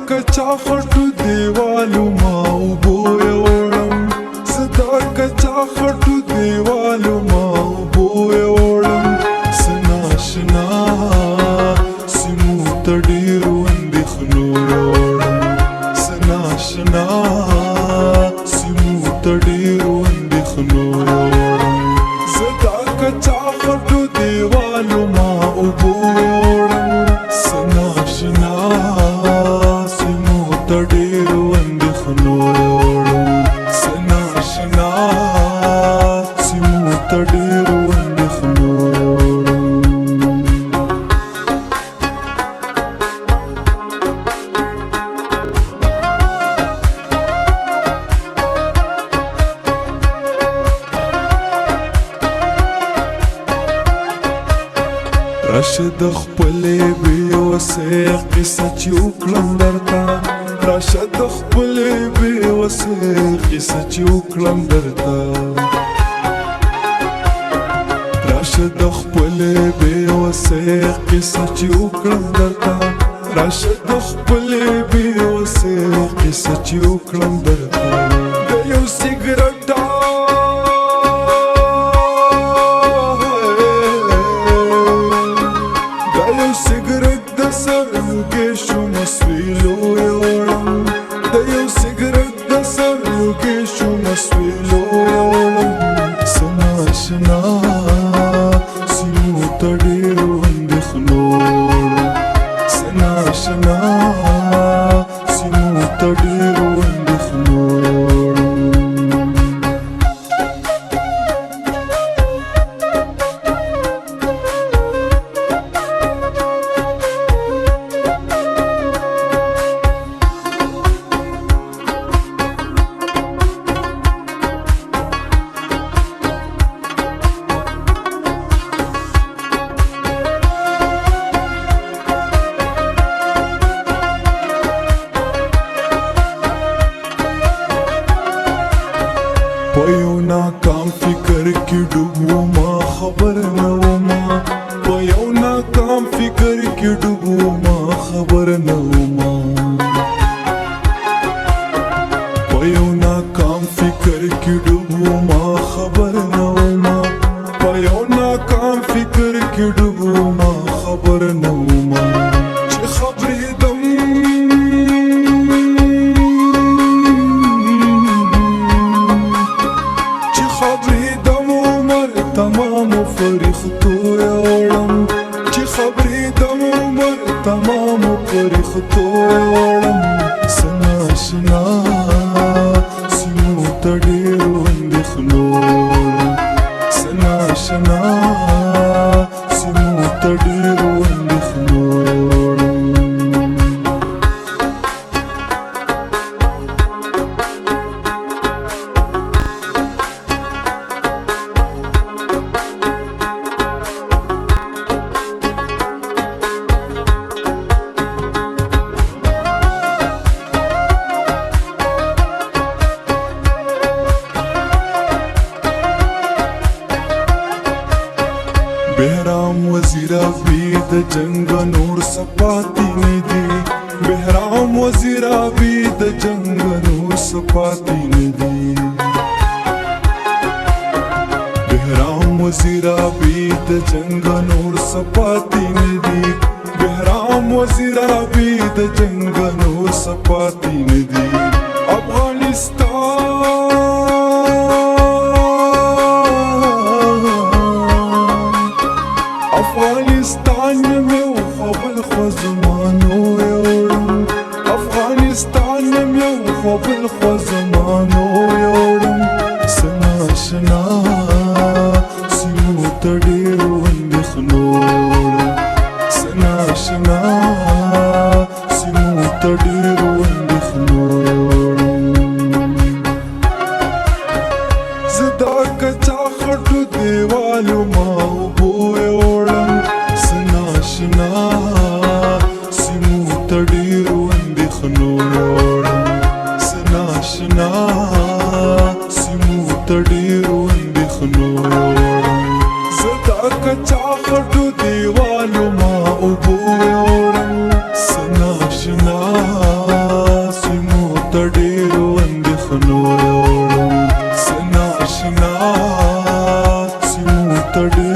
कच्चा खटू देवालू माऊ बोय ओळम सदा कच्चा खटू देवालू माऊ बोय ओळम सनाशना सिमू तडीरू अंदिखनो ओळम सनाशना सिमू तडीरू अंदिखनो ओळम सदा कच्चा खटू देवालू माऊ बोय ओळम सनाशना तडीरू अंदिखनो ओळम सनाशना सिमू तडीरू अंदिखनो ओळम راشد خپلې بېوسې قصه چې وکړم درته راشد خپلې بېوسې قصه چې وکړم درته راشد خپلې بېوسې قصه چې وکړم درته راشد خپلې بېوسې قصه چې وکړم درته د یو سګرټ सिगरेट द सरुगे शुमस्विलो योळम द यो सिगरेट द सरुगे शुमस्विलो योळम सनाशना सिमू तडीरू अंदिखनो ओळम सनाशना सिमू तडीरू अंदिखनो ओळम पयो नाकाम फिकर की डूबो माँ खबर न हो माँ पयो नाकाम फिकर की डूबो माँ खबर न हो माँ पयो नाकाम फिकर की डूबो माँ खबर न हो माँ पयो नाकाम फिकर की डूबो माँ खबर न हो माँ खबरी दम تمام فريختو يا ولم چی خبری دم عمر تمام فريختو يا ولم سناشنا سمو تديرو اندخنو سناشنا سمو تديرو اندخنو बहराम वजीरा बीद जंग नूर सपाती निधि बहराम वजीरा बीद जंग नूर सपाती निधि बहराम वजीरा बीद जंग नूर सपाती निधि बहराम वजीरा बीद जंग नूर सपाती निधि अफगानिस्तान में खबल ख्वज़मानो योड़म अफगानिस्तान में खबल ख्वज़मानो योड़म सनाशना सिमू तडीरू अंदिखनो योड़म सनाशना सिमू तडीरू अंदिखनो योड़म ज़दा कच्चा खटू देवालू माऊ बोय ओळम सनाशना सिमू तडीरू अंदिखनो ओळम सनाशना सिमू तडीरू अंदिखनो ओळम ज़दा कच्चा खटू देवालू माऊ बोय ओळम सनाशना سینا سیمو تډ